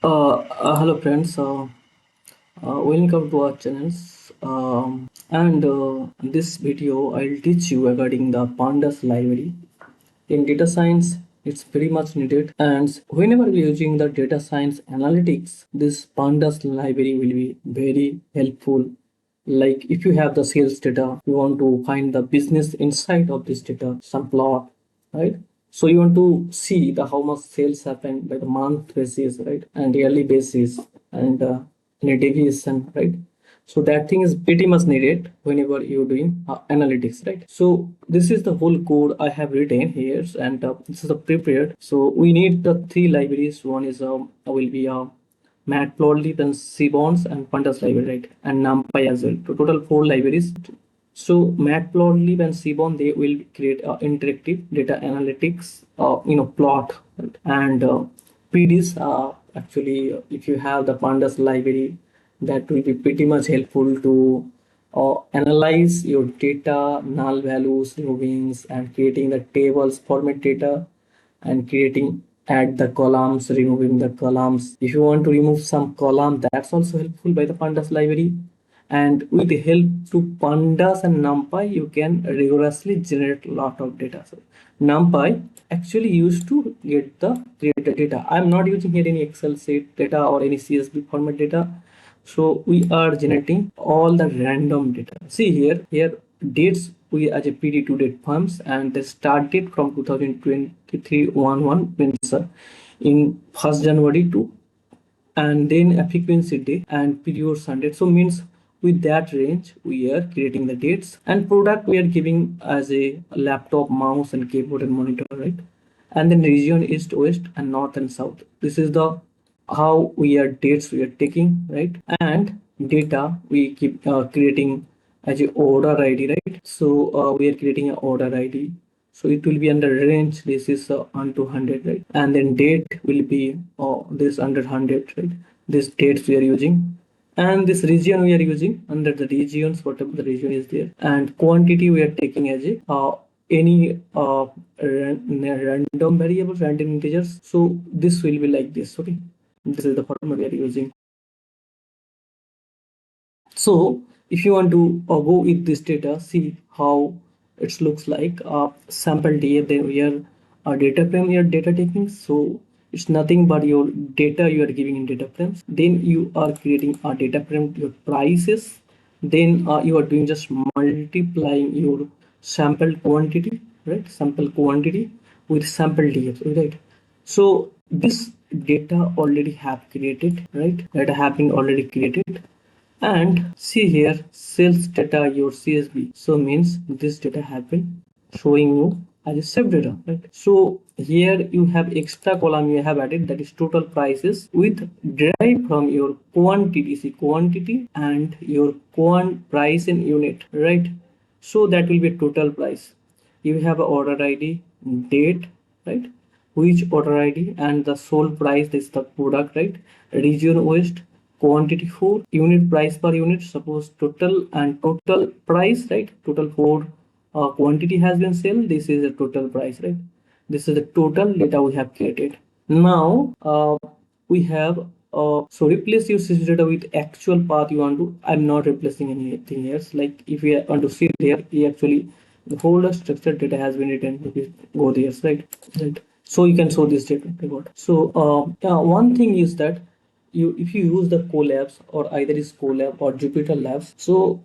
Hello friends, welcome to our channels. And this video I'll teach you regarding the pandas library. In data science, it's very much needed, and whenever we're using the data science analytics, this pandas library will be very helpful. Like if you have the sales data, you want to find the business insight of this data, some plot, right? So you want to see the how much sales happen by the month basis, right, and yearly basis, and in a deviation, right? So that thing is pretty much needed whenever you're doing analytics, right? So this is the whole code I have written here, and this is the prepared. So we need the three libraries. One is will be Matplotlib and Seaborn and Pandas library, right? And NumPy as well. So total four libraries. So Matplotlib and Seaborn, they will create interactive data analytics, plot, right? And PDs. Actually, if you have the Pandas library, that will be pretty much helpful to analyze your data, null values, removings, and creating the tables, format data, and creating add the columns, removing the columns. If you want to remove some column, that's also helpful by the pandas library. And with the help to pandas and numpy, you can rigorously generate a lot of data. So numpy actually used to get the create the data. I'm not using here any excel sheet data or any csv format data. So we are generating all the random data. See here dates we as a PD to date forms, and the start date from 2023 1 means in 1st January to, and then a frequency day and period Sunday. So means with that range we are creating the dates, and product we are giving as a laptop, mouse, and keyboard and monitor, right? And then region east, west, and north and south. This is the how we are dates we are taking, right? And data we keep creating as a order id, right? So we are creating an order id, so it will be under range. This is on 200, right? And then date will be this under 100, right? This dates we are using, and this region we are using under the regions, whatever the region is there. And quantity we are taking as a any random variables, random integers. So this will be like this, okay? This is the formula we are using. So if you want to go with this data, see how it looks like sample data. Then we are data frame we are data taking. So it's nothing but your data you are giving in data frames. Then you are creating a data frame, your prices. Then you are doing just multiplying your sample quantity, right? Sample quantity with sample data, right? So this data already have created, right? Data have been already created. And see here sales data your csv, so means this data have been showing you as a saved data, right? So here you have extra column you have added, that is total prices with derived from your quantity, see quantity and your price in unit, right? So that will be total price. You have a order id, date, right? Which order id, and the sold price is the product, right? Region west, quantity 4, unit price per unit, suppose total and total price, right? Total 4 quantity has been sold. This is the total price, right? This is the total data we have created. Now we have so replace your sys data with actual path you want to. I'm not replacing anything else. Like if we want to see there, we actually the whole structured data has been written. If you go there, right? So you can show this data report. So one thing is that if you use the Colabs or either is Colab or Jupyter Labs, so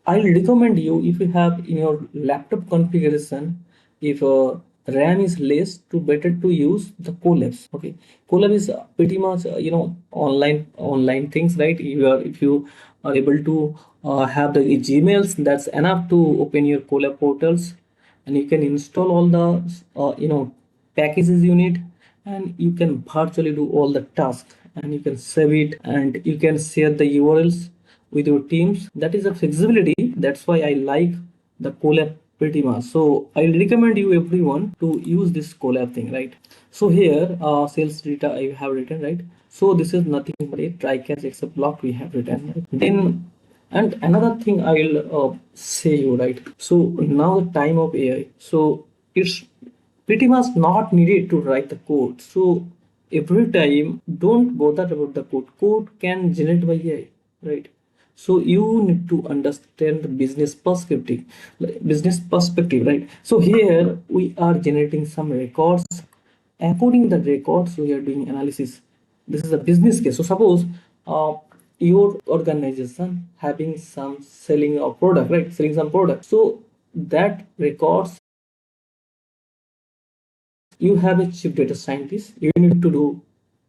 I'll recommend you, if you have in your laptop configuration, if RAM is less, to better to use the Colabs. Okay, Colab is pretty much online things, right? If you are able to have the Gmails, that's enough to open your Colab portals, and you can install all the packages you need, and you can virtually do all the tasks, and you can save it, and you can share the urls with your teams. That is a flexibility. That's why I like the collab pretty much. So I recommend you everyone to use this collab thing, right? So here sales data I have written, right? So this is nothing but a try catch except block we have written, right? Then and another thing I will say you, right? So now the time of AI, so it's pretty much not needed to write the code. So every time, don't bother about the code can generate by AI, right? So you need to understand the business perspective, right? So here we are generating some records. According to the records, we are doing analysis. This is a business case. So suppose uh, your organization having some selling a product, right? Selling some product. So that records, you have a chief data scientist, you need to do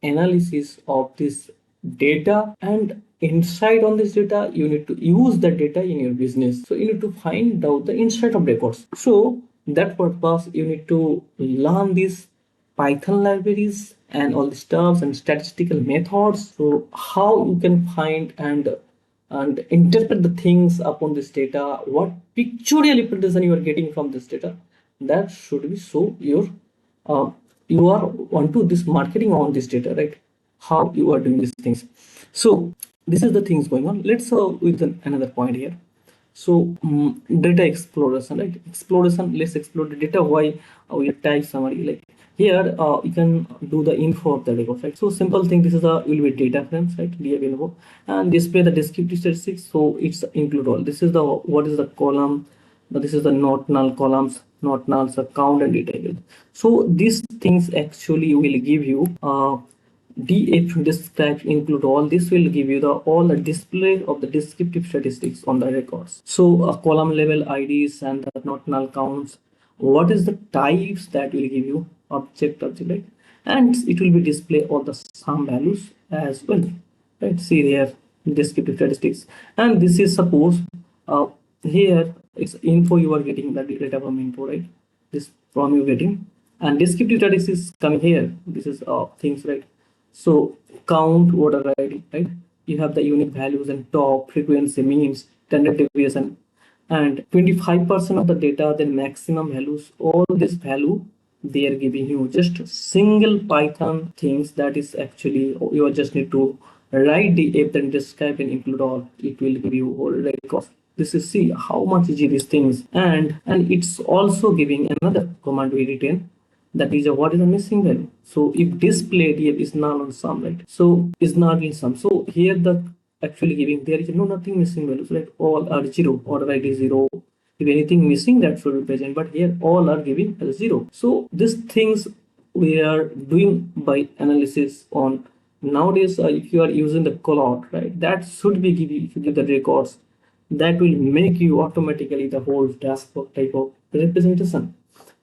analysis of this data, and insight on this data, you need to use the data in your business. So you need to find out the insight of records. So that purpose, you need to learn these Python libraries and all the stuffs and statistical methods. So how you can find and interpret the things upon this data, what pictorial representation you are getting from this data, that should be so your uh, you are onto this marketing on this data, right? How you are doing these things. So this is the things going on. Let's with another point here. So data exploration, right? Exploration, let's explore the data. Why we type summary, like here you can do the info of the record, right? So simple thing, this is a will be data frames, right? DF info, and display the descriptive statistics. So it's include all. This is the what is the column, but this is the not null columns, not nulls, count and detail. So these things actually will give you df describe include all. This will give you the all the display of the descriptive statistics on the records. So column level IDs and the not null counts. What is the types that will give you object, right? And it will be display all the sum values as well, right? See here descriptive statistics, and this is suppose uh, here it's info, you are getting the data from info, right? This from you getting, and descriptive statistics is coming here. This is things, right? So count order ID, right? You have the unique values and top frequency, means, standard deviation, and 25% of the data, then maximum values. All this value they are giving you just single Python things. That is actually you just need to write the app, then describe and include all. It will give you all records. This is, see how much easy these things, and it's also giving another command we written, that is what is the missing value. So if display here is null on sum, right? So is not in sum. So here the actually giving there is no nothing missing values, right? All are zero, or right is zero. If anything missing, that should be present, but here all are giving as zero. So these things we are doing by analysis on nowadays. If you are using the cloud, right, that should be give you, if you give the records, that will make you automatically the whole dashboard type of representation.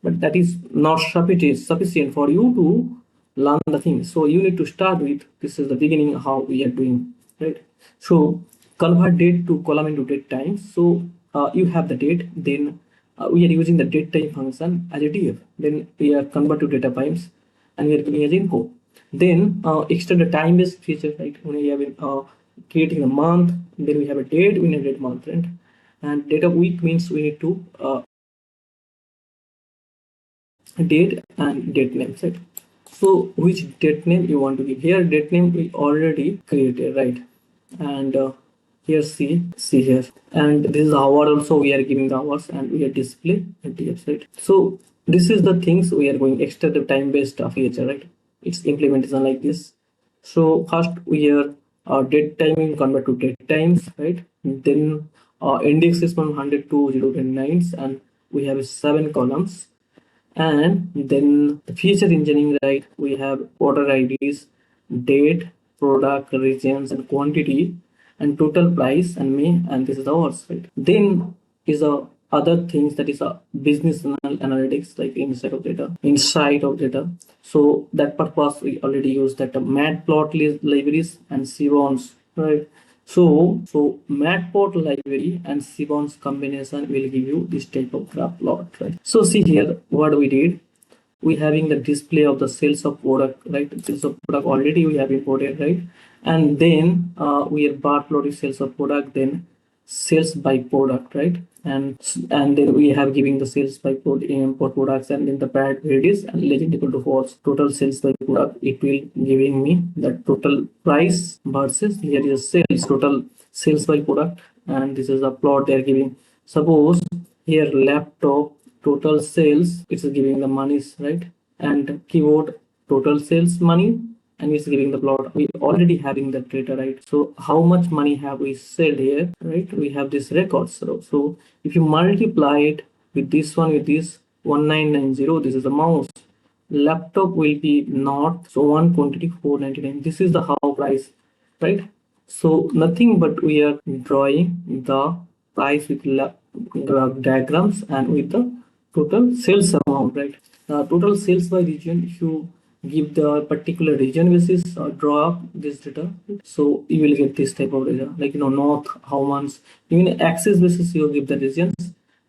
But that is not sufficient for you to learn the thing. So you need to start with, this is the beginning how we are doing, right? So convert date to column into date time. So you have the date, then we are using the date time function as a df, then we are convert to data times, and we are giving as info. Then extend the time based feature, right? When we have creating a month, then we have a date, we need a date month, right? And data week means we need to date and date name, right? So which date name you want to give? Here date name we already created, right? And here see here, and this is hour also, we are giving the hours, and we are display dts, right? So this is the things we are going extra the time based feature, right? It's implementation like this. So first we are date time will convert to date times, right? Then index is from 100 to 0 to 9, and we have 7 columns. And then the feature engineering, right? We have order IDs, date, product, regions, and quantity, and total price, and me, and this is ours, right? Then is a other things, that is a business analytics, like insight of data. So that purpose we already use that Matplotlib libraries and Seaborns, right? So Matplotlib library and Seaborn's combination will give you this type of graph plot, right? So see here what we did. We having the display of the sales of product, right? Sales of product already we have imported, right? And then we are bar plotting sales of product, then sales by product, right? And then we have giving the sales by import products, and then the bad varies and legend equal to false. Total sales by product, it will giving me the total price versus here is sales, total sales by product, and this is a plot they are giving. Suppose here laptop total sales, it's giving the monies, right? And keyboard total sales money, and it's giving the plot. We already having that data, right? So how much money have we said here, right? We have this record. So if you multiply it with this one, with this 1990, this is the mouse. Laptop will be not, so one quantity 499. This is the how price, right? So nothing but we are drawing the price with diagrams and with the total sales amount, right? Total sales by region, if you give the particular region basis draw up this data, so you will get this type of data, like north how much. Even axis basis you give the regions,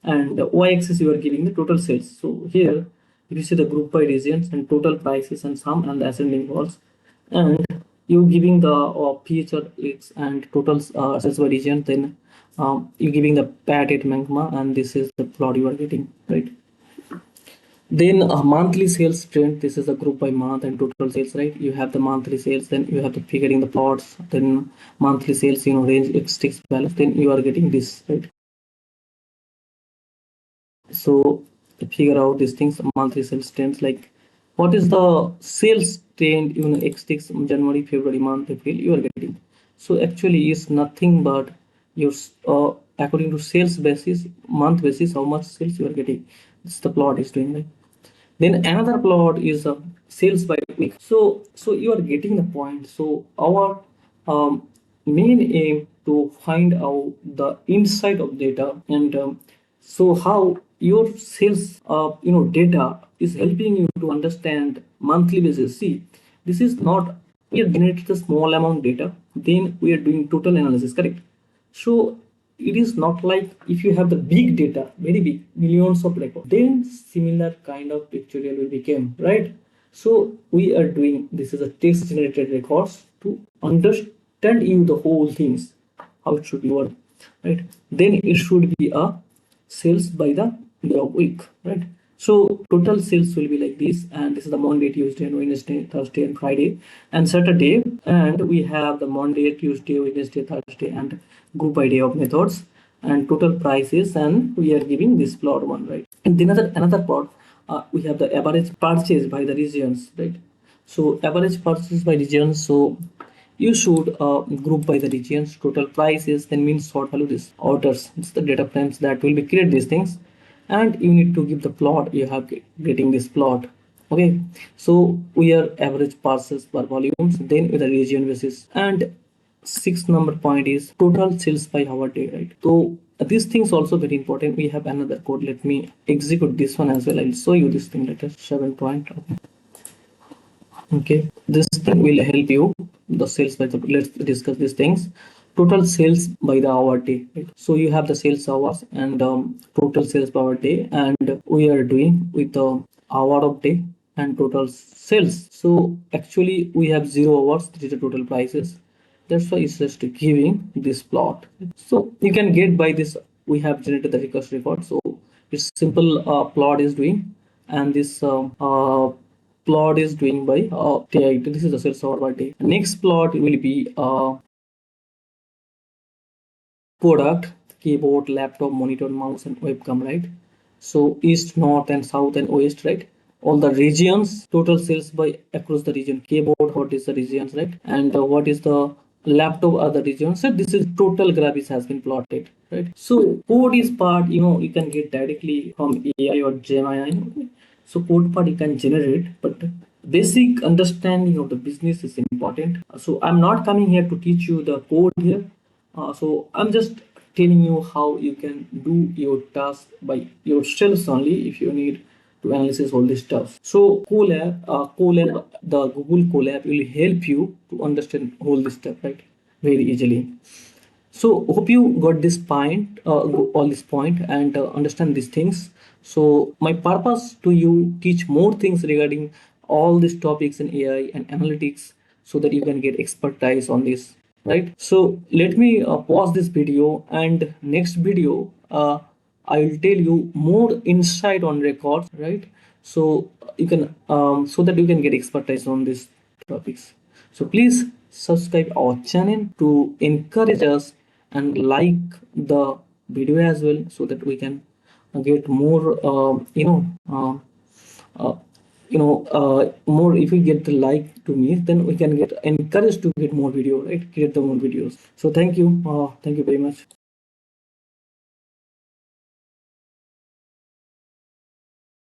and y-axis you are giving the total sales. So here if you see the group by regions and total prices and sum and the ascending walls, and you giving the PHRX and total sales by region, then you giving the padded magma, and this is the plot you are getting, right? Then monthly sales trend, this is the group by month and total sales, right? You have the monthly sales, then you have to figuring the plots, then monthly sales, range x6 balance, then you are getting this, right? So figure out these things, monthly sales trends, like what is the sales trend, x6 January, February, month, April you are getting. So actually is nothing but your according to sales basis, month basis, how much sales you are getting. This the plot is doing, right? Then another plot is sales by week. So you are getting the point. So our main aim to find out the inside of data, and so how your sales data is helping you to understand monthly basis. See, this is not, we have generated a small amount data, then we are doing total analysis, correct? So it is not like if you have the big data, very big, millions of records, then similar kind of pictorial will become, right? So we are doing, this is a text generated records to understand you the whole things, how it should be work, right? Then it should be a sales by the day of week, right? So total sales will be like this, and this is the Monday, Tuesday, and Wednesday, Thursday, and Friday, and Saturday, and we have the Monday, Tuesday, Wednesday, Thursday, and group by day of methods, and total prices, and we are giving this plot one, right? And then another plot, we have the average purchase by the regions, right? So average purchase by regions, so you should group by the regions, total prices, then means sort value this orders. It's the data frames that will be create these things, and you need to give the plot. You have getting this plot. Okay, so we are average parcels per volumes, then with the region basis, and sixth number point is total sales by hour day, right? So these things also very important. We have another code. Let me execute this one as well. I'll show you this thing later. 7 point. Okay, this thing will help you the sales by the, let's discuss these things. Total sales by the hour day, right? So you have the sales hours and total sales per hour day, and we are doing with the hour of day and total sales. So actually we have 0 hours, this is the total prices. That's why it's just giving this plot. So you can get by this, we have generated the request record. So it's simple plot is doing, and this plot is doing by day. This is the sales hour by day. Next plot will be product, keyboard, laptop, monitor, mouse, and webcam, right? So east, north, and south and west, right? All the regions, total sales by across the region. Keyboard, what is the regions, right? And what is the laptop are the regions. So this is total graphics has been plotted, right? So code is part, you can get directly from AI or Gemini. Okay? So code part you can generate, but basic understanding of the business is important. So I'm not coming here to teach you the code here. So I'm just telling you how you can do your task by yourselves only if you need to analyze all this stuff. So Colab, the Google Colab will help you to understand all this stuff, right? Very easily. So hope you got this point, all this point, and understand these things. So my purpose to you teach more things regarding all these topics in AI and analytics, so that you can get expertise on this, right? So let me pause this video, and next video I will tell you more insight on records, right? So you can so that you can get expertise on these topics. So please subscribe our channel to encourage us, and like the video as well, so that we can get more uh, more, if we get the like to me, then we can get encouraged to get more video, right? Create the more videos. So thank you very much.